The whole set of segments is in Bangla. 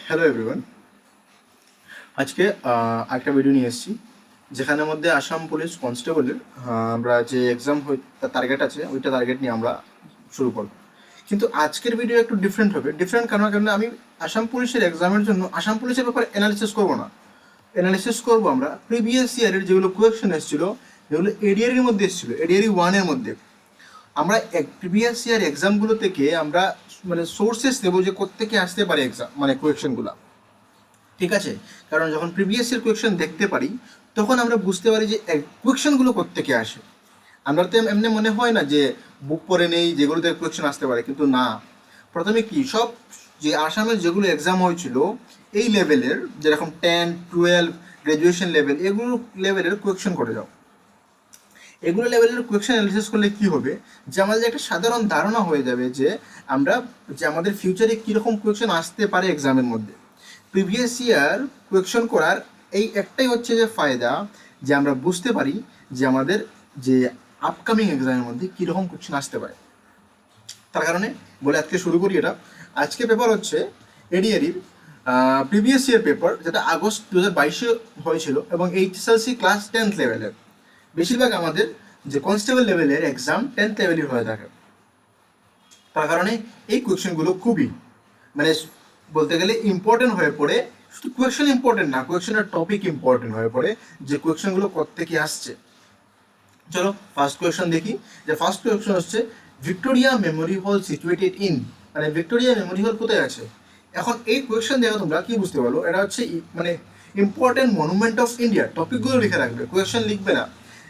Hello everyone. আজকে একটা ভিডিও নিয়ে এসেছি যেখানের মধ্যে আসাম পুলিশ কনস্টেবলের আমরা যে এক্সাম টার্গেট আছে ওইটা টার্গেট নিয়ে আমরা শুরু করব। কিন্তু আজকের ভিডিও একটু ডিফারেন্ট হবে। ডিফারেন্ট কারণ আমি আসাম পুলিশের এক্সামের জন্য আসাম পুলিশের ব্যাপারে অ্যানালিসিস করব না। অ্যানালিসিস করবো আমরা প্রিভিয়াস ইয়ারের যেগুলো কোয়েশ্চেন এসেছিলো, যেগুলো এডিআরির মধ্যে এসেছিলো, এডিআরি ওয়ানের মধ্যে। আমরা প্রিভিয়াস ইয়ার এক্সামগুলো থেকে আমরা মানে সোর্সেস দেবো যে কোত্থেকে আসতে পারে এক্সাম মানে কোয়েশ্চেনগুলো। ঠিক আছে, কারণ যখন প্রিভিয়াস ইয়ার কোয়েশ্চেন দেখতে পারি তখন আমরা বুঝতে পারি যে কোয়েশ্চেনগুলো কোত্থেকে আসে। আমরা তো এমনি মনে হয় না যে বুক পড়ে নেই যেগুলোতে কোয়েশ্চেন আসতে পারে, কিন্তু না। প্রথমে কি সব যে আসামের যেগুলো এক্সাম হয়েছিল এই লেভেলের, যেরকম 10, 12 গ্র্যাজুয়েশন লেভেল, এগুলো লেভেলের কোয়েশ্চেন করে যাও। এগুলো লেভেলের কোয়েশ্চেন অ্যানালিসিস করলে কি হবে, যে আমাদের একটা সাধারণ ধারণা হয়ে যাবে যে আমরা যে আমাদের ফিউচারে কীরকম কোয়েশ্চেন আসতে পারে এক্সামের মধ্যে। প্রিভিয়াস ইয়ার কোয়েশ্চন করার এই একটাই হচ্ছে যে ফায়দা, যে আমরা বুঝতে পারি যে আমাদের যে আপকামিং এক্সামের মধ্যে কীরকম কোয়েশ্চেন আসতে পারে। তার কারণে বলে আজকে শুরু করি। এটা আজকে পেপার হচ্ছে এডিআরির প্রিভিয়াস ইয়ার পেপার, যেটা আগস্ট 2022 হয়েছিল এবং এইচএসএলসি ক্লাস 10th লেভেলের। বেশিরভাগ আমাদের যে কনস্টেবল লেভেলের এক্সাম 10th লেভেলের হয়ে থাকে। তার কারণে এই কোয়েশ্চেনগুলো খুবই মানে বলতে গেলে ইম্পর্টেন্ট হয়ে পড়ে। শুধু কোয়েশ্চেন ইম্পর্টেন্ট না, কোয়েশ্চেনের টপিক ইম্পর্টেন্ট হয়ে পড়ে, যে কোয়েশ্চেনগুলো কোত্থেকে আসছে। চলো ফার্স্ট কোয়েশ্চেন দেখি। যে ফার্স্ট কোয়েশ্চেন হচ্ছে ভিক্টোরিয়া মেমোরি হল সিচুয়েটেড ইন, মানে ভিক্টোরিয়া মেমোরি হল কোথায় আছে। এখন এই কোয়েশ্চেন দেখো তোমরা কি বুঝতে পারো, এটা হচ্ছে মানে ইম্পর্টেন্ট মনুমেন্ট অফ ইন্ডিয়া। টপিকগুলো লিখে রাখবে, কোয়েশ্চেন লিখবে না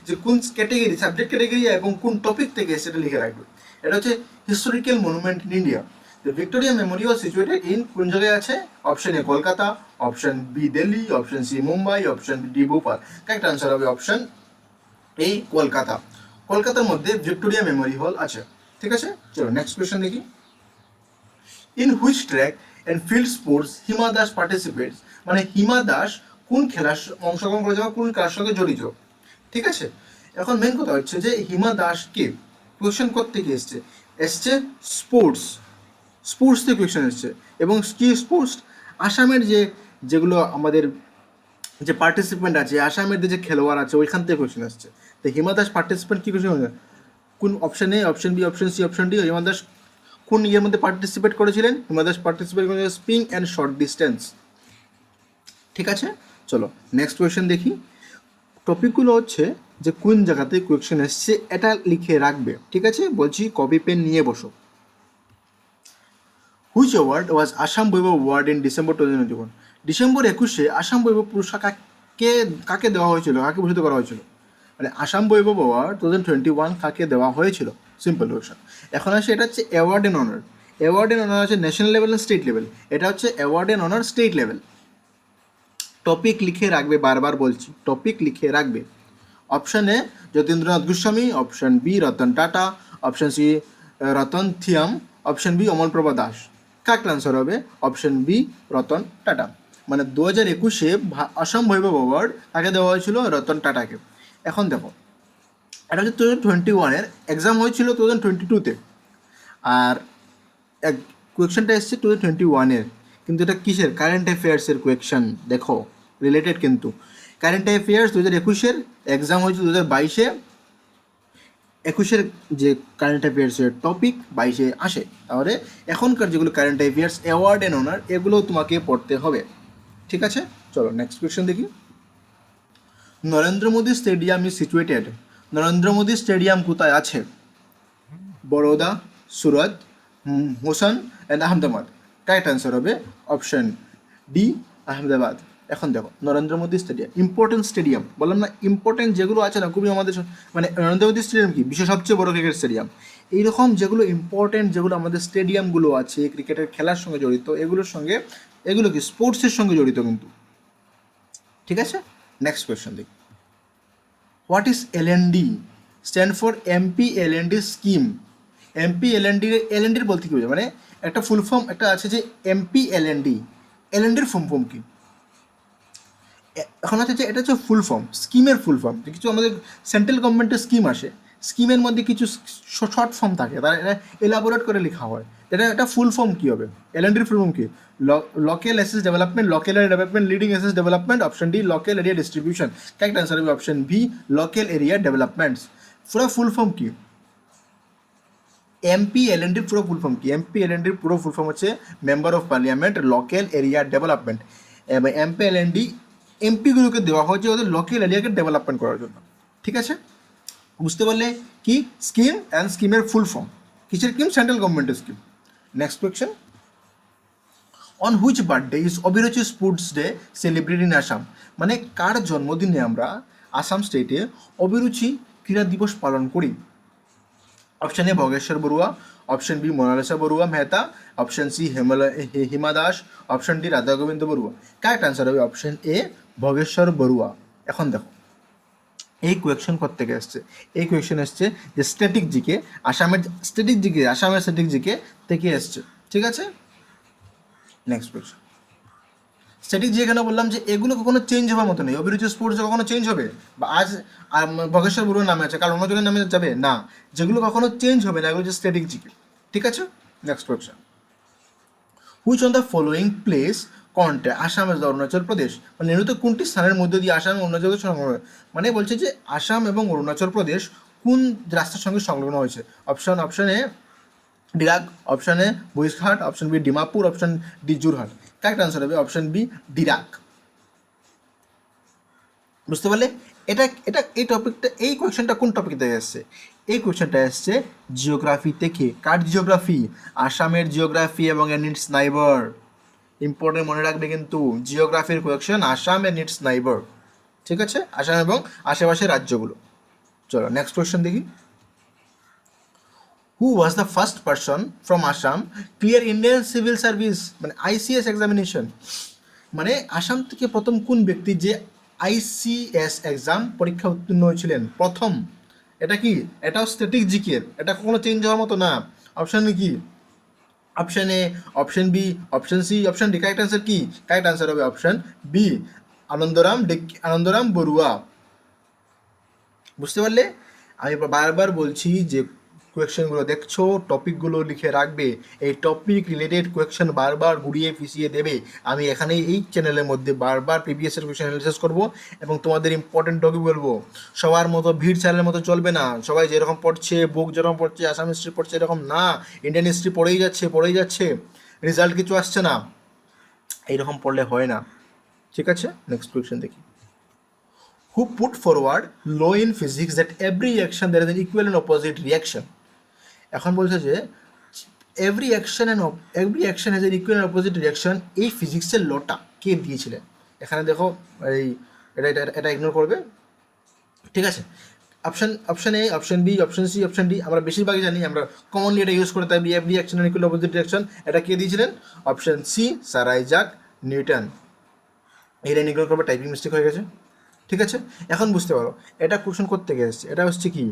যে কোন ক্যাটেগরি, সাবজেক্ট ক্যাটেগরি এবং কোন টপিক থেকে সেটা লিখে রাখবে। এটা হচ্ছে হিস্টোরিক্যাল মনুমেন্ট ইন ইন্ডিয়া। তো ভিক্টোরিয়া মেমোরিয়াল সিচুয়েটেড ইন কোন জায়গায় আছে? Option A Kolkata, option B Delhi, option C Mumbai, option D Bhopal. Correct answer হবে অপশন এই কলকাতা। কলকাতার মধ্যে ভিক্টোরিয়া মেমোরি হল আছে। ঠিক আছে, চলো নেক্সট কোয়েশ্চেন দেখি। In which track and field sports Hima Das participates, মানে হিমা দাস কোন খেলার অংশগ্রহণ করে যাওয়া, কোন খেলার সঙ্গে জড়িত। ঠিক আছে, এখন মেন কথা হচ্ছে যে হিমা দাস কে। কোয়েশ্চেন কোত্থেকে এসছে? এসছে স্পোর্টস, স্পোর্টস থেকে কোয়েশ্চেন এসছে। এবং কি স্পোর্টস? আসামের যেগুলো আমাদের যে পার্টিসিপেন্ট আছে, আসামের যে খেলোয়াড় আছে ওইখান থেকে কোয়েশ্চেন আসছে। তো হিমা দাস পার্টিসিপেন্ট কী কোয়েশ্চেন? কোন option A, option B, option C, option D. Hima Das কোন ইয়ের মধ্যে পার্টিসিপেট করেছিলেন? হিমা দাস পার্টিসিপেট করেছিলেন স্প্রিং অ্যান্ড শর্ট ডিস্টেন্স। ঠিক আছে, চলো নেক্সট কোয়েশ্চেন দেখি। টপিকগুলো হচ্ছে যে কোন জায়গাতে কোয়েশ্চেন এসছে এটা লিখে রাখবে। ঠিক আছে, বলছি কপি পেন নিয়ে বসো। Which award was Assam Baibhav award in December 2021? December 21 Assam Baibhav পুরস্কার কাকে দেওয়া হয়েছিল, কাকে ভূষিত করা হয়েছিল? মানে আসাম বৈভব অ্যাওয়ার্ড 2021 কাকে দেওয়া হয়েছিল? Simple question. এখন আসে এটা হচ্ছে award and honour. Award and honour আছে national level and state level. এটা হচ্ছে award and honour state level. Topic লিখে রাখবে, বারবার বলছি টপিক লিখে রাখবে। Option A Jatindranath Goswami, option B Ratan Tata, option C Ratan Thiyam, option B Amalprabha Das. Correct answer হবে অপশন বি রতন টাটা। মানে 2021 আসাম বৈভব অ্যাওয়ার্ড কাকে দেওয়া হয়েছিল? রতন টাটাকে। এখন দেখো, এটা হচ্ছে 2021 এক্সাম হয়েছিল 2022-তে, আর এক কোয়েকশনটা এসছে 2021, কিন্তু এটা কিসের? কারেন্ট অ্যাফেয়ার্সের কোয়েকশন। দেখো রিলেটেড কিন্তু। কারেন্ট অ্যাফেয়ার্স 2021 এক্সাম হয়েছে 2022, 21 যে কারেন্ট অ্যাফেয়ার্সের টপিক 22 আসে। তাহলে এখনকার যেগুলো current affairs award and honour এগুলো তোমাকে পড়তে হবে। ঠিক আছে, চলো নেক্সট কোয়েশ্চেন দেখি। Narendra Modi stadium is situated, Narendra Modi stadium কোথায় আছে? বরোদা, সুরত, Hossain and Ahmedabad. Correct answer হবে অপশন ডি আহমেদাবাদ। এখন দেখো Narendra Modi stadium, important stadium বললাম না, ইম্পর্টেন্ট যেগুলো আছে না খুবই আমাদের, মানে নরেন্দ্র মোদী স্টেডিয়াম কি বিশ্বের সবচেয়ে বড় ক্রিকেট স্টেডিয়াম। এইরকম যেগুলো ইম্পর্টেন্ট যেগুলো আমাদের স্টেডিয়ামগুলো আছে ক্রিকেটের খেলার সঙ্গে জড়িত, এগুলোর সঙ্গে এগুলো কি স্পোর্টসের সঙ্গে জড়িত কিন্তু। ঠিক আছে, নেক্সট কোয়েশ্চেন দেখি। What is LND? Stand for MP LND scheme. MP LND, এলএনডির বলতে কী বোঝায়? মানে একটা ফুল ফর্ম একটা আছে যে এমপি এলএনডি, এলএনডির ফুল ফর্ম কি? এখন হচ্ছে যে এটা হচ্ছে ফুল ফর্ম, স্কিমের ফুল ফর্ম। যে কিছু আমাদের সেন্ট্রাল গভর্নমেন্টের স্কিম আসে, স্কিমের মধ্যে কিছু শর্ট ফর্ম থাকে, তারা এটা এলাবোরেট করে লেখা হয়। এটা ফুল ফর্ম কী হবে? এলএনডির ফুল ফর্ম কি? Local SS development, local area development, leading SS development, option D local area distribution. Correct answer হবে option B local area developments. পুরো ফুল ফর্ম কি? এমপি এলএনডির পুরো ফুল ফর্ম কি? এমপি এলএনডির পুরো ফুল ফর্ম হচ্ছে member of parliament local area development. এবং এমপি এলএনডি এমপিগুলোকে দেওয়া হয়েছে ওদের লোকাল এরিয়াকে ডেভেলপমেন্ট করার জন্য। ঠিক আছে, বুঝতে পারলে কি স্কিম অ্যান্ড স্কিমের ফুল ফর্ম? কিসের স্কিম? সেন্ট্রাল গভর্নমেন্টের scheme. Next question, on which birthday is Abhiruchi sports day celebrate in Assam? মানে কার জন্মদিনে আমরা আসাম স্টেটে অভিরুচি ক্রীড়া দিবস পালন করি? Option A Bhogeswar Baruah, option B Monalisa Baruah Mehta, option C Hima Das, option D Radha Gobinda Baruah. Correct answer হবে অপশন এ ভোগেশ্বর বড়ুয়া। এখন দেখো এই কোয়েকশন থেকে এসছে, এই কোয়েকশন এসছে যে স্ট্যাটিক জিকে, আসামের স্ট্যাটিক জিকে থেকে এসছে। ঠিক আছে, নেক্সট কোয়েকশন। স্ট্যাটিক জি এখানে বললাম যে এগুলো কখনো চেঞ্জ হওয়ার মতো নেই। অভিরুচি স্পোর্টস কখনো চেঞ্জ হবে? বা আজ ভোগেশ্বর বড়ুয়ার নামে আছে, কাল অন্যজনের নামে যাবে না, যেগুলো কখনো চেঞ্জ হবে না, এগুলো হচ্ছে স্ট্যাটিক জিকে। ঠিক আছে, next question, which on the following place connect Assam edge the Arunachal Pradesh? মানে নির্মিত কোনটি স্থানের মধ্যে দিয়ে আসাম এবং অরুণাচল সংলগ্ন? মানে বলছে যে আসাম এবং অরুণাচল প্রদেশ কোন রাস্তার সঙ্গে সংলগ্ন হয়েছে? Option A Dirak, option A Bahishghat, option B Dimapur, option D Jorhat. Correct answer হবে অপশন বি ডিরাক। বুঝতে পারলে? এটা এটা এই টপিকটা, এই কোয়েশ্চেনটা কোন টপিক থেকে এসছে? এই কোয়েশ্চেনটা এসছে জিওগ্রাফি থেকে। কার জিওগ্রাফি? আসামের জিওগ্রাফি এবং এন্ড ইটস নাইবার। ইম্পর্টেন্ট মনে রাখবে কিন্তু, জিওগ্রাফির question Assam and its neighbour. ঠিক আছে, আসাম এবং আশেপাশের রাজ্যগুলো। চলো নেক্সট কোয়েশ্চেন দেখি। Who was the first person from Assam clear Indian civil service মানে আইসিএস এক্সামিনেশন? মানে আসাম থেকে প্রথম কোন ব্যক্তি যে আইসিএস এক্সাম পরীক্ষা উত্তীর্ণ হয়েছিলেন প্রথম? এটা কি? এটাও স্ট্যাটিক জিকের, এটা কখনো চেঞ্জ হওয়ার মতো না। অপশন কি? Option A, option B, option C, option D. Correct answer কি? কারেক্ট আনসার হবে অপশন বি আনন্দরাম বড়ুয়া। বুঝতে পারলে? আমি বারবার বলছি যে কোয়েশ্চেনগুলো দেখছো, টপিকগুলো লিখে রাখবে। এই টপিক রিলেটেড কোয়েশ্চেন বারবার ঘুরিয়ে ফিসিয়ে দেবে। আমি এখানে এই চ্যানেলের মধ্যে বারবার প্রিভিয়াসের কোয়েশ্চেন অ্যানালাইসিস করবো এবং তোমাদের ইম্পর্টেন্ট টপিক বলবো। সবার মতো ভিড় চ্যানেলের মতো চলবে না। সবাই যেরকম পড়ছে, বুক যেরকম পড়ছে, আসাম হিস্ট্রি পড়ছে, এরকম না। ইন্ডিয়ান হিস্ট্রি পড়েই যাচ্ছে, রেজাল্ট কিছু আসছে না। এইরকম পড়লে হয় না। ঠিক আছে, নেক্সট কোয়েশ্চেন দেখি। Who put forward law in physics that every action there is an equal and opposite reaction? এখন বলছে যে every action has N equal and opposite reaction. এই ফিজিক্সের লটা কে দিয়েছিলেন? এখানে দেখো এই এটা ইগনোর করবে। ঠিক আছে, option A, option B, option C, option D. আমরা বেশিরভাগই জানি, আমরা কমনলি এটা ইউজ করে থাকি। Every action and equal opposite reaction, এটা কে দিয়েছিলেন? Option C sir Isaac Newton. এই লাইন ইগনোর করবে, টাইপিং মিস্টেক হয়ে গেছে। ঠিক আছে, এখন বুঝতে পারো এটা কোশ্চেন করতে গেছে। এটা হচ্ছে কি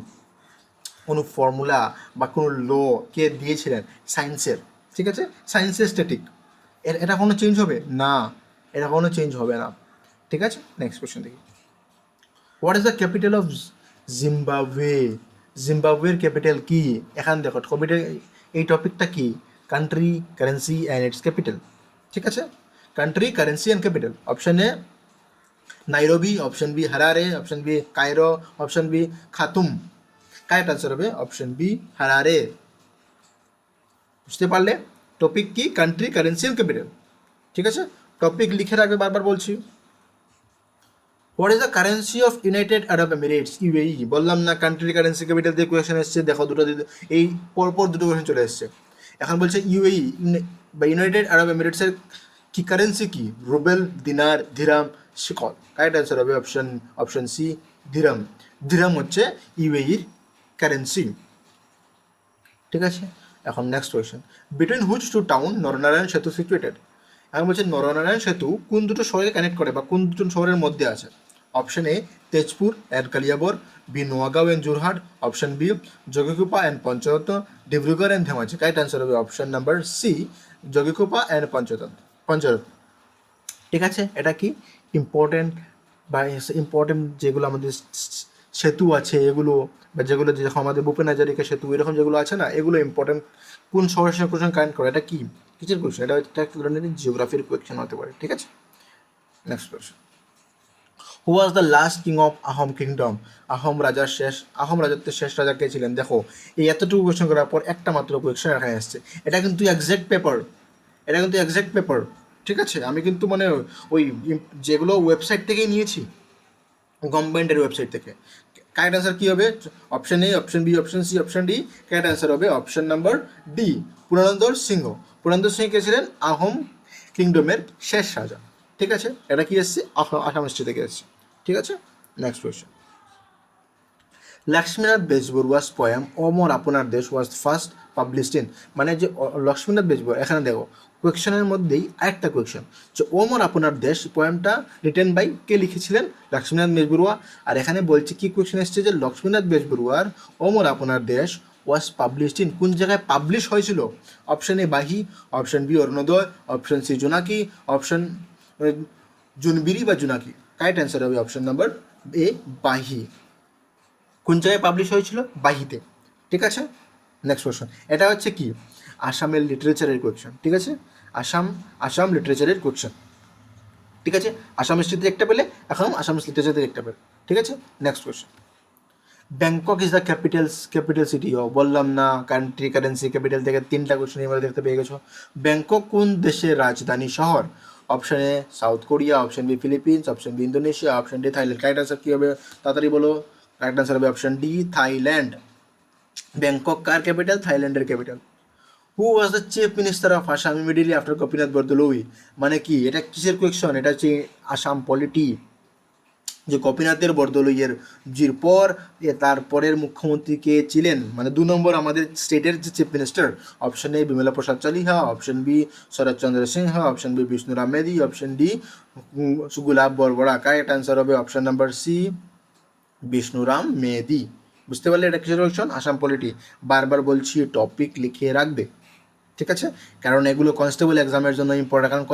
কোনো ফর্মুলা বা কোনো ল কে দিয়েছিলেন সায়েন্সের। ঠিক আছে, সায়েন্সের স্ট্যাটিক, এটা কোনো চেঞ্জ হবে না, এটা কোনো চেঞ্জ হবে না। ঠিক আছে, নেক্সট কোয়েশ্চেন দেখি। What is the capital of Zimbabwe? জিম্বাবুয়ের ক্যাপিটাল কি? এখানে দেখো এই টপিকটা কি? Country, currency and its capital. ঠিক আছে, country, currency and capital. Option A Nairobi, option B Harare, option B Cairo, option B Khartoum. Correct answer হবে অপশন বি হারারে। বুঝতে পারলে? টপিক কি? Country, currency and capital. ঠিক আছে, টপিক লিখে রাখবে, বারবার বলছি। What is the currency of United Arab Emirates? UAE. বললাম না কান্ট্রি, কারেন্সি, ক্যাপিটাল দিয়ে কোয়েশন এসছে। দেখো দুটো এই পরপর দুটো কোয়েশন চলে এসছে। এখন বলছে ইউএই বা ইউনাইটেড আরব এমিরেটসের কি কারেন্সি কি? Rubel, dinar, dirham, shekel. Correct answer হবে অপশন সি দিরহাম। দিরহাম হচ্ছে ইউএইর কারেন্সি। ঠিক আছে, এখন next question. Between which two town Narnarayan Setu situated? এখন বলছে নরনারায়ণ সেতু কোন দুটো শহরে কানেক্ট করে বা কোন দুটো শহরের মধ্যে আছে? Option A Tezpur and Kaliabor, B Noagaon and Jorhat, option B Jogighopa and Pancharatna, Dibrugarh and Dhemaji. Correct answer হবে option number C Jogighopa and Pancharatna. ঠিক আছে, এটা কি ইম্পর্টেন্ট বা ইম্পর্টেন্ট যেগুলো আমাদের সেতু আছে এগুলো, বা যেগুলো যেরকম আমাদের ভূপেন হাজারিকা সেতু এরকম যেগুলো আছে না, এগুলো ইম্পর্টেন্ট। কোন শহরের সঙ্গে কোশ্চেন কানেক্ট করে, এটা কি কিসের কোশ্চেন, এটা এক ধরনের জিওগ্রাফির কোয়েশ্চেন হতে পারে, ঠিক আছে। Next question, who was the last king of Ahom kingdom? Ahom রাজত্বের শেষ রাজা কে ছিলেন? দেখো এই এতটুকু কোয়েশ্চেন করার পর একটা মাত্র কোয়েশ্চেন এখানে আসছে, এটা কিন্তু এক্সাক্ট পেপার, এটা কিন্তু এক্সাক্ট পেপার, ঠিক আছে। আমি কিন্তু মানে ওই যেগুলো ওয়েবসাইট থেকেই নিয়েছি, গভর্নমেন্টের ওয়েবসাইট থেকে। কারেক্ট অ্যান্সার কী হবে? Option A, option B, option C, option D. Correct answer হবে option number D, Purandar Singha. Purandar Singha কে ছিলেন আহোম কিংডমের শেষ রাজা, ঠিক আছে। এটা কি এসছে? আসাম হিস্ট্রি থেকে এসছে, ঠিক আছে। নেক্সট কোয়েশ্চেন, লক্ষ্মীনাথ বেজবরুয়াস পোয়েম অমর আপনার দেশ ওয়াজ ফার্স্ট পাবলিশড ইন, মানে যে লক্ষ্মীনাথ বেজবরুয়া, এখানে দেখো কোয়েকশনের মধ্যেই আরেকটা কোয়েকশন, যে ওমর আপনার দেশ পোয়েমটা রিটেন বাই কে লিখেছিলেন? লক্ষ্মীনাথ বেজবরুয়া। আর এখানে বলছে কি কোয়েকশন এসছে, যে লক্ষ্মীনাথ বেজবরুয়ার ওমর আপনার দেশ ওয়াজ পাবলিশড ইন, কোন জায়গায় পাবলিশ হয়েছিল? অপশন এ বাহি, অপশন বি অরুণোদয়, অপশন সি জোনাকি, অপশন জুনবিরি বা জুনাকি। কারেক্ট অ্যান্সার হবে অপশন নাম্বার এ বাহি। কোন জায়গায় পাবলিশ হয়েছিল? বাহিতে, ঠিক আছে। নেক্সট কোয়েশ্চন, এটা হচ্ছে কি আসামের লিটারেচারের কোয়েশ্চন, ঠিক আছে। আসাম লিটারেচারের কোয়েশ্চন, ঠিক আছে। আসাম হিস্ট্রিতে একটা পেলে, এখন আসাম লিটারেচার থেকে একটা পেলে, ঠিক আছে। Next question, Bangkok is the capital city of, বললাম না কান্ট্রি কারেন্সি ক্যাপিটাল থেকে তিনটা কোয়েশ্চন এবার দেখতে পেয়ে গেছো। ব্যাংকক কোন দেশের রাজধানী শহর? Option A South Korea, option B Philippines, option B Indonesia, option D Thailand. Correct answer কী হবে? তাড়াতাড়ি বলো। কারেক্ট আনসার হবে অপশন ডি থাইল্যান্ড। ব্যাংকক কার ক্যাপিটাল? থাইল্যান্ডের capital. Who was the chief minister of Assam immediately after Gopinath Bordoloi? মানে কি এটা কিসের কোয়েকশন? এটা হচ্ছে আসাম পলিটি, যে গোপীনাথের বরদলৈয়ের জির পর তারপরের মুখ্যমন্ত্রী কে ছিলেন, মানে 2 নম্বর আমাদের স্টেটের যে chief minister. Option A Bimala Prasad Chaliha, option B Saratchandra Sinha, option B Bishnuram Medhi, option D Gulab Borbora. Correct answer হবে option number C Bishnuram Medhi. বুঝতে পারলে এটা কিসের কোয়েশন? আসাম পলিটি। বারবার বলছি টপিক লিখে রাখবে, ঠিক আছে, কারণ এগুলো কনস্টেবল এক্সামের জন্য ইম্পর্টেন্ট।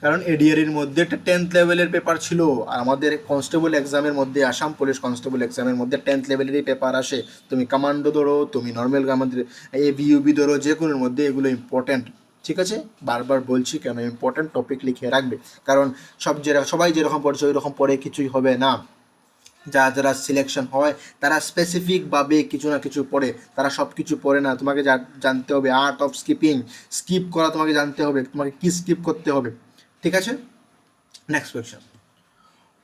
কারণ এডিআরির মধ্যে একটা 10th লেভেলের পেপার ছিল, আর আমাদের কনস্টেবল এক্সামের মধ্যে আসাম পুলিশ কনস্টেবল এক্সামের মধ্যে 10th লেভেলেরই পেপার আসে। তুমি কমান্ডো ধরো, তুমি নর্মাল আমাদের এবিইউবি ধরো, যে কোনোর মধ্যে এগুলো ইম্পর্টেন্ট, ঠিক আছে। বারবার বলছি কেন ইম্পর্টেন্ট, টপিক লিখে রাখবে, কারণ সবাই যেরকম পড়ছে ওই রকম পড়ে কিছুই হবে না। যারা সিলেকশন হয় তারা স্পেসিফিকভাবে কিছু না কিছু পড়ে, তারা সব কিছু পড়ে না। তোমাকে জানতে হবে আর্ট অফ স্কিপ করা তোমাকে জানতে হবে, তোমাকে কি স্কিপ করতে হবে, ঠিক আছে। Next question,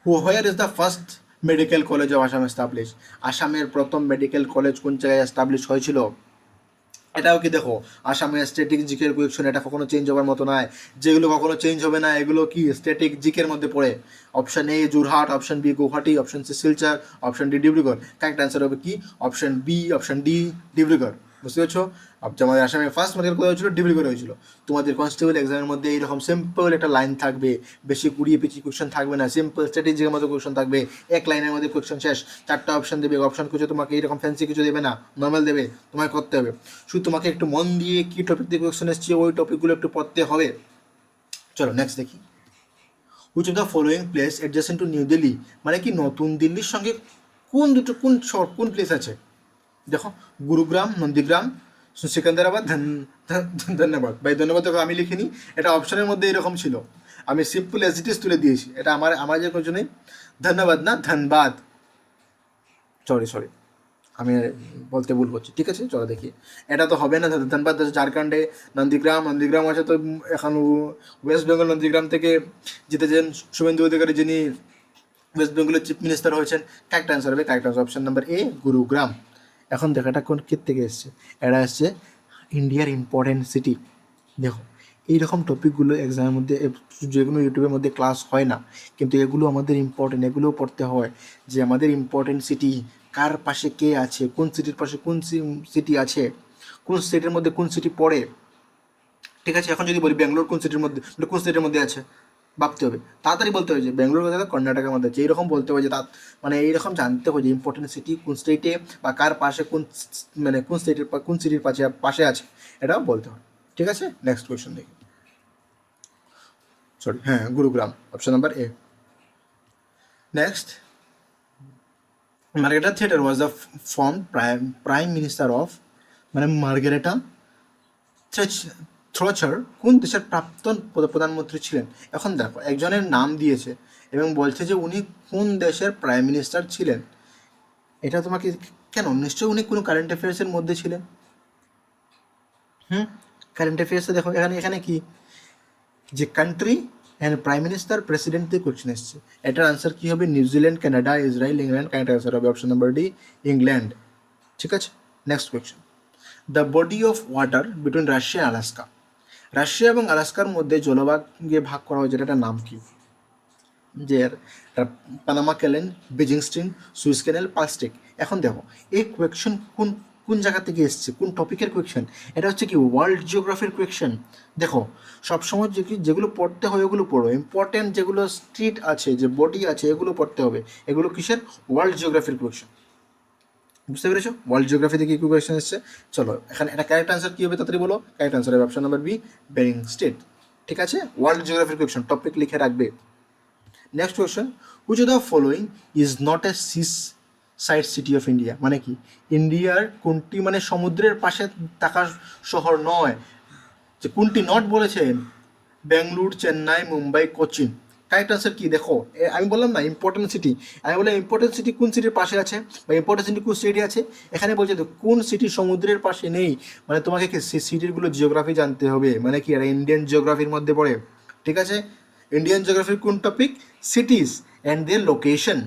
where is the first medical college of Assam establish? আসামের প্রথম মেডিকেল কলেজ কোন জায়গায় এস্টাবলিশ হয়েছিল? এটাও কি দেখো আসামের স্ট্যাটিক জিকের কোয়েকশন, এটা কখনো চেঞ্জ হওয়ার মতো নয়। যেগুলো কখনো চেঞ্জ হবে না এগুলো কি স্ট্যাটিক জিকের মধ্যে পড়ে। Option A Jorhat, option B Guwahati, option C Silchar, option D Dibrugarh. Correct answer হবে কি option B, option D Dibrugarh. বুঝতে পারছো? আমাদের আসামে ফার্স্ট মেডিকেল কলেজ হয়েছিল ডিব্রুগড়ে হয়েছিল। তোমাদের কনস্টেবল এক্সামের মধ্যে এইরকম সিম্পল একটা লাইন থাকবে, বেশি কুড়িয়ে পেঁচিয়ে কোয়েশ্চন থাকবে না, সিম্পল স্ট্র্যাটেজিকের মতো কোয়েশ্চন থাকবে, এক লাইনের মধ্যে কোয়েশ্চন শেষ। 4টা অপশন দেবে, অপশন কিছু তোমাকে এইরকম ফ্যান্সি কিছু দেবে না, নর্মাল দেবে, তোমাকে করতে হবে। শুধু তোমাকে একটু মন দিয়ে কী টপিক দিয়ে কোয়েশ্চন এসছে ওই টপিকগুলো একটু পড়তে হবে। চলো নেক্সট দেখি, which of the following place adjacent two new Delhi, মানে কি নতুন দিল্লির সঙ্গে কোন প্লেস আছে? দেখো গুরুগ্রাম, নন্দীগ্রাম, সিকান্দারাবাদ, ধন্যবাদ। ভাই ধন্যবাদ দেখো আমি লিখিনি, এটা অপশনের মধ্যে এরকম ছিল, আমি সিম্পল এস ইট ইজ তুলে দিয়েছি। এটা আমার যে কিছু নেই, ধন্যবাদ না ধনবাদ, সরি আমি বলতে ভুল করছি, ঠিক আছে। চলো দেখি, এটা তো হবে না, ধনবাদ আছে ঝাড়খণ্ডে। নন্দীগ্রাম আছে তো এখন ওয়েস্ট বেঙ্গল, নন্দীগ্রাম থেকে জিতেছেন শুভেন্দু অধিকারী, যিনি ওয়েস্ট বেঙ্গলের চিফ মিনিস্টার হয়েছেন। কারেক্ট অ্যান্সার হবে কারেক্ট অ্যান্সার অপশন নাম্বার এ গুরুগ্রাম। এখন দেখো এটা কোন কী থেকে এসছে, এটা এসছে ইন্ডিয়ার ইম্পর্টেন্ট সিটি। দেখো এইরকম টপিকগুলো এক্সামের মধ্যে যেগুলো ইউটিউবের মধ্যে ক্লাস হয় না, কিন্তু এগুলো আমাদের ইম্পর্টেন্ট, এগুলোও পড়তে হয়, যে আমাদের ইম্পর্টেন্ট সিটি কার পাশে কে আছে, কোন সিটির পাশে কোন সিটি আছে, কোন স্টেটের মধ্যে কোন সিটি পড়ে, ঠিক আছে। এখন যদি বলি ব্যাঙ্গালোর কোন সিটির মধ্যে, মানে কোন স্টেটের মধ্যে আছে, ভাবতে হবে, তাড়াতাড়ি বলতে হবে যে ব্যাঙ্গালোর কথা কর্ণাটকের মধ্যে আছে, এইরকম বলতে হবে যে মানে এইরকম জানতে হবে যে ইম্পর্টেন্ট সিটি কোন স্টেটে বা কার পাশে মানে কোন স্টেটের কোন সিটির পাশে আছে, এটাও বলতে হবে, ঠিক আছে। নেক্সট কোয়েশ্চেন দেখি, Gurugram, option number A. Next, Margaret Thatcher was the former prime minister of, মানে মার্গারেটা থ্রচার কোন দেশের প্রাক্তন প্রধানমন্ত্রী ছিলেন? এখন দেখো একজনের নাম দিয়েছে এবং বলছে যে উনি কোন দেশের প্রাইম মিনিস্টার ছিলেন। এটা তোমাকে কেন, নিশ্চয়ই উনি কোনো কারেন্ট অ্যাফেয়ার্সের মধ্যে ছিলেন। কারেন্ট অ্যাফেয়ার্সে দেখো এখানে এখানে কি যে country and prime minister president থেকে কোশ্চেন এসছে। এটার আনসার কি হবে? New Zealand, Canada, Israel, England. Current answer হবে অপশন নাম্বার ডি, ইংল্যান্ড। ঠিক আছে, next question. The body of water between Russia and Alaska, Russia এবং আলাস্কার মধ্যে জলভাগে ভাগ করা হয়েছে, এটার নাম কি? যে পানামা ক্যানেল, বেজিং স্ট্রিম, সুইস ক্যানেল, পালস্টিক। এখন দেখো এই কোয়েকশন কোন কোন জায়গা থেকে এসছে, কোন টপিকের কোয়েকশন? এটা হচ্ছে কি ওয়ার্ল্ড জিওগ্রাফির কোয়েকশন। দেখো সবসময় যেগুলো পড়তে হয় ওগুলো পড়ো, ইম্পর্টেন্ট যেগুলো স্ট্রিট আছে, যে বডি আছে, এগুলো পড়তে হবে। এগুলো কিসের? ওয়ার্ল্ড জিওগ্রাফির কোয়েকশন। বুঝতে পেরেছো? ওয়ার্ল্ড জিওগ্রাফি থেকে কি কোয়েকশন এসছে? চলো এখানে এটা কারেক্ট আনসার কি হবে তাড়াতাড়ি বলো। কারেক্ট আনসার হবে option number B, Bering Strait. ঠিক আছে, ওয়ার্ল্ড জিওগ্রাফির কোয়েকশন টপিক লিখে রাখবে। Next question, which of the following is not a seaside city of India, মানে কি ইন্ডিয়ার কোনটি মানে সমুদ্রের পাশে থাকা শহর নয়? যে কোনটি নট বলেছেন? বেঙ্গালুর, চেন্নাই, মুম্বাই, কোচিন। কারেক্ট আনসার কি দেখো, আমি বললাম না ইম্পর্টেন্ট সিটি, আমি বললাম ইম্পর্টেন্ট সিটি কোন সিটির পাশে আছে বা ইম্পর্টেন্ট সিটি কোন সিটি আছে। এখানে বলছে তো কোন সিটি সমুদ্রের পাশে নেই, মানে তোমাকে কি সিটিরগুলো জিওগ্রাফি জানতে হবে, মানে কি এটা ইন্ডিয়ান জিওগ্রাফির মধ্যে পড়ে। ঠিক আছে, ইন্ডিয়ান জিওগ্রাফির কোন topic? Cities and their location.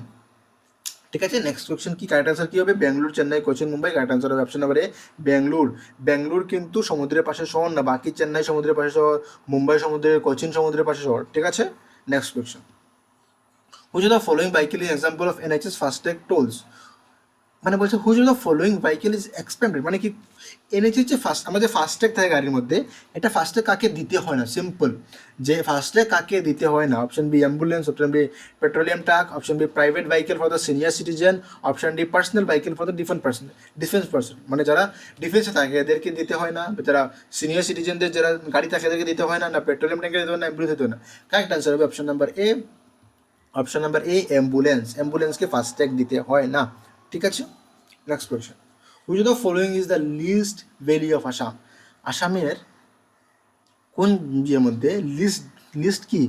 ঠিক আছে, নেক্সট কোয়েশ্চেন কি? কারেক্ট আনসার কি হবে? বেঙ্গালুর, চেন্নাই, কোচিন, মুম্বাই। কারেক্ট আনসার হবে option number A, Bengaluru. Bengaluru কিন্তু সমুদ্রের পাশে শহর না, বাকি চেন্নাই সমুদ্রের পাশে শহর, মুম্বাই সমুদ্রের, কোচিন সমুদ্রের পাশে শহর। ঠিক আছে, next question, which of the following vehicle is example of NHS FASTag tours, মানে বলছে which of the following vehicle is expended, মানে কি এনেছে যে ফার্স্ট আমাদের ফাস্ট্যাগ থাকে গাড়ির মধ্যে, এটা ফাস্ট্যাগ কাকে দিতে হয় না, সিম্পল যে ফাস্ট্যাগ কাকে দিতে হয় না। Option B ambulance, option B petroleum truck, option B private vehicle for the senior citizen, option D personal vehicle for the defence person, মানে যারা ডিফেন্সে থাকে এদেরকে দিতে হয় না, যারা সিনিয়র সিটিজেনদের যারা গাড়ি থাকে এদেরকে দিতে হয় না, না পেট্রোলিয়াম ট্যাঙ্কে দিতে হয় না, অ্যাম্বুলেন্স দিতে হয় না। কারেক্ট আনসার হবে option number A, option number A ambulance, অ্যাম্বুলেন্সকে ফাস্ট্যাগ দিতে হয় না। ঠিক আছে, next question, which of the following is the list valley of Assam, আসামের কোন ইয়ের মধ্যে লিস্ট লিস্ট কি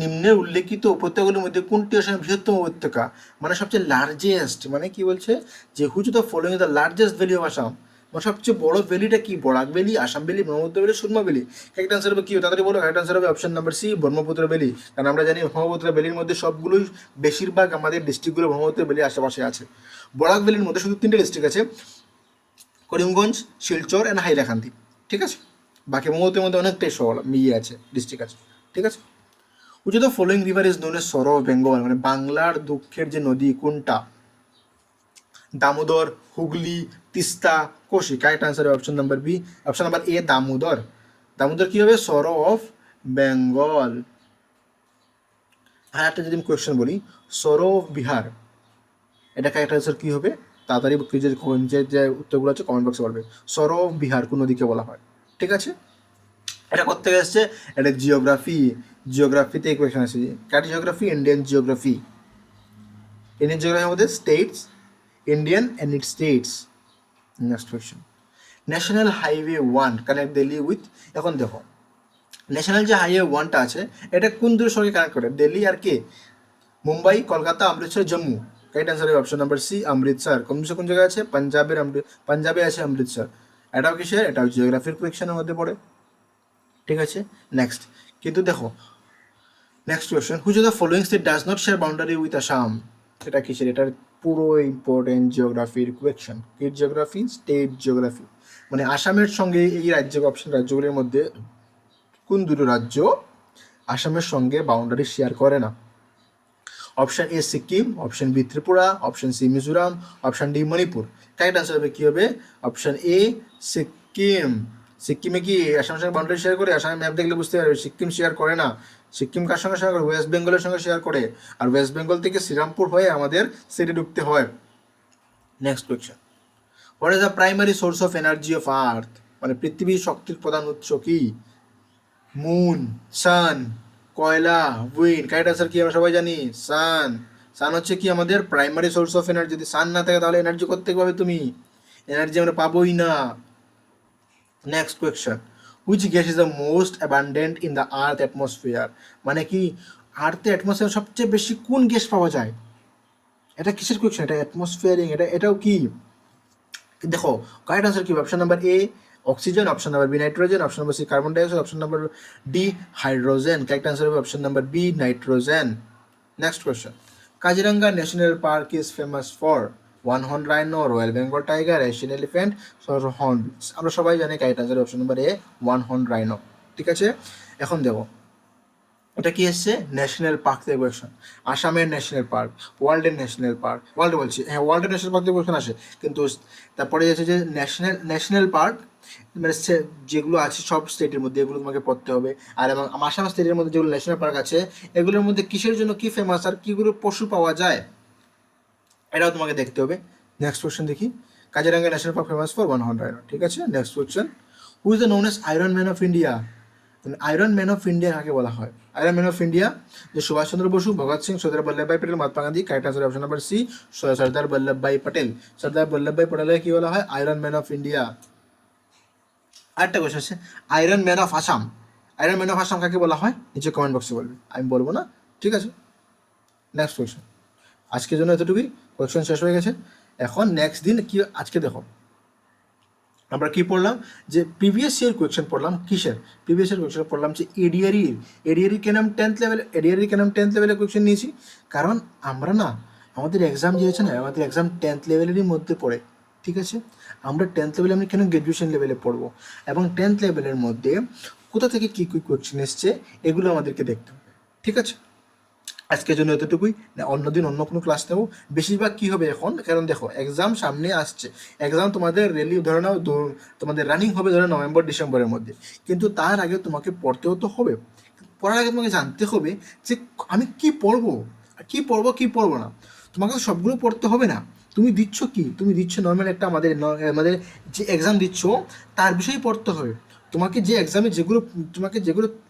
নিম্নের উল্লেখিত উপত্যকাগুলির মধ্যে কোনটি আসামের বৃহত্তম উপত্যকা, মানে সবচেয়ে লার্জেস্ট, মানে কি বলছে যে which of the following is the largest valley of Assam, মানে সবচেয়ে বড় ভ্যালিটা কি? Barak valley, Assam valley, Brahmaputra valley, Surma valley. Correct answer হবে কি? তাড়াতাড়ি বলো। কারেক্ট আনসার হবে option number C, Brahmaputra valley. কারণ আমরা জানি ব্রহ্মপুত্র ভ্যালির মধ্যে সবগুলোই বেশিরভাগ আমাদের ডিস্ট্রিক্টগুলো ব্রহ্মপুত্র ভ্যালি আশেপাশে আছে। বরাক ভ্যালির মধ্যে শুধু 3টে ডিস্ট্রিক্ট আছে, করিমগঞ্জ, শিলচর অ্যান্ড হাইলাকান্দি। ঠিক আছে, বাকি ব্রহ্মপুত্রের মধ্যে অনেকটাই শহর ইয়ে আছে, ডিস্ট্রিক্ট আছে। ঠিক আছে, which of the following river is known as sorrow of Bengal, মানে বাংলার দুঃখের যে নদী কোনটা? Damodar, Hooghly, Teesta, Kosi. Correct answer option number B, option number A Damodar. Damodar কি হবে? সরো অফ বেঙ্গল। আর একটা যদি আমি কোয়েশ্চেন বলি, সরো অফ বিহার, এটা কারেক্ট আনসার কি হবে? তাড়াতাড়ি যে উত্তরগুলো আছে কমেন্ট বক্সে বলবে। সরো অফ বিহার কোন নদীকে বলা হয়? ঠিক আছে, এটা কোথেকে এসছে? এটা জিওগ্রাফি, জিওগ্রাফিতে কোয়েশ্চেন আছে। কার জিওগ্রাফি? Indian geography. ইন্ডিয়ান জিওগ্রাফির মধ্যে states, Indian and it states. Next question, national highway 1 connect Delhi with, এখন দেখো ন্যাশনাল যে হাইওয়ে 1টা আছে এটা কোন দুটোর সঙ্গে কানেক্ট করে? দিল্লি আর কে? মুম্বাই, কলকাতা, অমৃতসর, জম্মু। কারেক্ট আনসার হবে অপশন নাম্বার সি, অমৃতসর। কোন জায়গায় আছে? পাঞ্জাবে আছে অমৃতসর। এটাও কিসের? এটাও জিওগ্রাফির কোয়েশ্চেনের মধ্যে পড়ে। ঠিক আছে, নেক্সট, কিন্তু দেখো next question, which of the following state does not share boundary with Assam, এটা কিসের? এটার পুরো ইম্পর্টেন্ট জিওগ্রাফির কোয়েশ্চেন। কি জিওগ্রাফি? State geography. মানে আসামের সঙ্গে এই রাজ্যগুলির মধ্যে কোন দুটো রাজ্য আসামের সঙ্গে বাউন্ডারি শেয়ার করে না? Option A Sikkim, option B Tripura, option C Mizoram, option D Manipur. Correct answer হবে কি হবে? Option A Sikkim. সিকিমে কি আসামের সঙ্গে বাউন্ডারি শেয়ার করে? আসামের ম্যাপ দেখলে বুঝতে পারবে সিকিম শেয়ার করে না। সিকিম কার সঙ্গে শেয়ার করে? ওয়েস্ট বেঙ্গলের সঙ্গে শেয়ার করে। আর ওয়েস্ট বেঙ্গল থেকে শ্রীরামপুর হয়ে আমাদের সিটি ঢুকতে হয়। Next question, what is the primary source of energy of earth, মানে পৃথিবীর শক্তির প্রধান উৎস কি? মুন, সান, কয়লা, উইন্ড। কারেক্ট আনসার কি আমরা সবাই জানি? সান। সান হচ্ছে কি আমাদের প্রাইমারি সোর্স অফ এনার্জি। যদি সান না থাকে তাহলে এনার্জি কোত্থেকে পাবে তুমি? এনার্জি আমরা পাবোই না। Next question, which gas is the most abundant in the earth atmosphere? মানে কি আর্থে অ্যাটমসফিয়ার সবচেয়ে বেশি কোন গ্যাস পাওয়া যায়? এটা কিসের কোয়েশ্চেন? এটা অ্যাটমসফিয়ারিং, এটাও কি? দেখো কারেক্ট আনসার কি? Option number A oxygen, option number B nitrogen, option number C carbon dioxide, option number D hydrogen. Correct answer হবে option number B nitrogen. Next question, Kaziranga national park is famous for one horn rhino, royal Bengal tiger, Asian elephant, hornbills. আমরা সবাই জানি correct answer option number A one horn rhino. ঠিক আছে, এখন দেখো এটা কি এসছে? ন্যাশনাল পার্ক থেকে কোয়েশন। আসামের ন্যাশনাল পার্ক, ওয়ার্ল্ডের ন্যাশনাল পার্ক, ওয়ার্ল্ড বলছি হ্যাঁ ওয়ার্ল্ডের ন্যাশনাল পার্ক থেকে কোয়েশন আসে, কিন্তু তারপরে এসে যে ন্যাশনাল পার্ক মানে যেগুলো আছে সব স্টেটের মধ্যে এগুলো তোমাকে পড়তে হবে। আর এবং আসাম স্টেটের মধ্যে যেগুলো ন্যাশনাল পার্ক আছে এগুলোর মধ্যে কিসের জন্য কি ফেমাস আর কীগুলো পশু পাওয়া যায় এটাও তোমাকে দেখতে হবে। নেক্সট কোয়েশ্চেন দেখি, Kaziranga national park famous for one horn rhino. ঠিক আছে, next question, who is the known as iron man of India? Iron man of India কাকে বলা হয়? আয়রন ম্যান অফ ইন্ডিয়া যে Subhashchandra Basu, Bhagat Singh, Sardar Vallabhbhai Patel, Mahatma Gandhi. Correct answer option number C Sardar Vallabhbhai Patel. Sardar Vallabhbhai পটেলকে কি বলা হয়? Iron man of India. আরেকটা কোয়েশ্চন আছে, iron man of Assam. Iron man of Assam কাকে বলা হয়? নিচে কমেন্ট বক্সে বলবে, আমি বলবো না। ঠিক আছে, নেক্সট কোয়েশ্চন। আজকের জন্য এতটুকুই, কোয়েশ্চন শেষ হয়ে গেছে। এখন নেক্সট দিন কি আজকে দেখো আমরা কি পড়লাম, যে প্রিভিয়াস ইয়ার কোয়েশ্চেন পড়লাম। কিসের প্রিভিয়াস ইয়ার কোয়েশ্চেন পড়লাম? যে এডিআরই কেন আমি 10th লেভেল কোয়েশ্চেন নিয়েছি? কারণ আমরা না আমাদের এক্সাম যে হয়েছে না, আমাদের এক্সাম 10th লেভেলেরই মধ্যে পড়ে। ঠিক আছে, আমরা 10th লেভেলে আমি কেন গ্র্যাজুয়েশন লেভেলে পড়বো, এবং 10th লেভেলের মধ্যে কোথা থেকে কী কী কোয়েশ্চেন এসছে এগুলো আমাদেরকে দেখতে হবে। ঠিক আছে, আজকের জন্য এতটুকুই, অন্যদিন অন্য কোনো ক্লাস নেবো। বেশিরভাগ কী হবে এখন, কারণ দেখো এক্সাম সামনে আসছে, এক্সাম তোমাদের রেলি ধরে নাও তোমাদের রানিং হবে ধরে নভেম্বর ডিসেম্বরের মধ্যে, কিন্তু তার আগে তোমাকে পড়তেও তো হবে। পড়ার আগে তোমাকে জানতে হবে যে আমি কি পড়বো, কি পড়বো না। তোমাকে তো সবগুলো পড়তে হবে না। তুমি দিচ্ছ কি, তুমি দিচ্ছ নর্মাল একটা আমাদের যে এক্সাম দিচ্ছ তার বিষয়েই পড়তে হবে। তোমাকে যে এক্সামে যেগুলো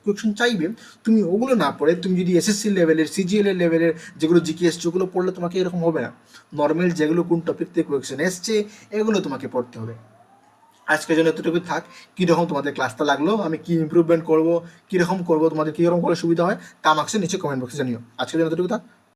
কোয়েশ্চেন চাইবে তুমি ওগুলো না পড়ে তুমি যদি এসএসসি লেভেলের সিজিএল লেভেলের যেগুলো জিকে এসছে ওগুলো পড়লে তোমাকে এরকম হবে না। নর্মাল যেগুলো কোন টপিক থেকে কোয়েশ্চেন এসছে এগুলো তোমাকে পড়তে হবে। আজকের জন্য এতটুকু থাক। কীরকম তোমাদের ক্লাসটা লাগলো, আমি কী ইমপ্রুভমেন্ট করবো, কীরকম করবো, তোমাদের কীরকম করলে সুবিধা হয় তা আমাকে নিচে কমেন্ট বক্সে জানিও। আজকের জন্য এতটুকু থাক।